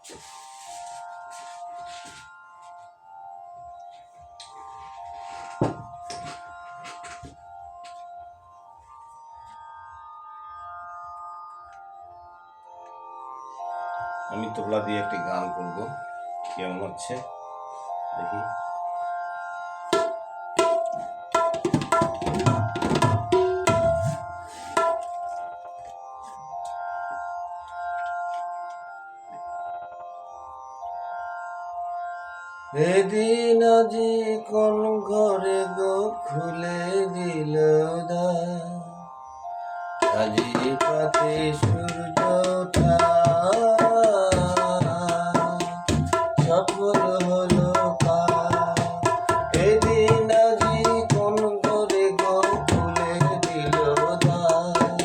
আমি তবলা দিয়ে একটি গান করব, কেমন হচ্ছে দেখি। এদিন আজি কোন ঘরে গো খুলে দিল দ্বার, আজি পাতে সূর্য ওঠা সফল হলো কাজ। এদিন আজি কোন ঘরে গো খুলে দিল দ্বার,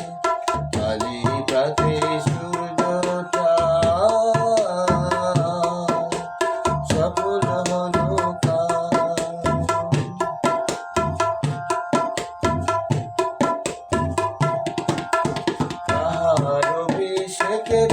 আজি পাতে সূর্য ওঠা সফল হলো কাজ। তাহার অভিষেকের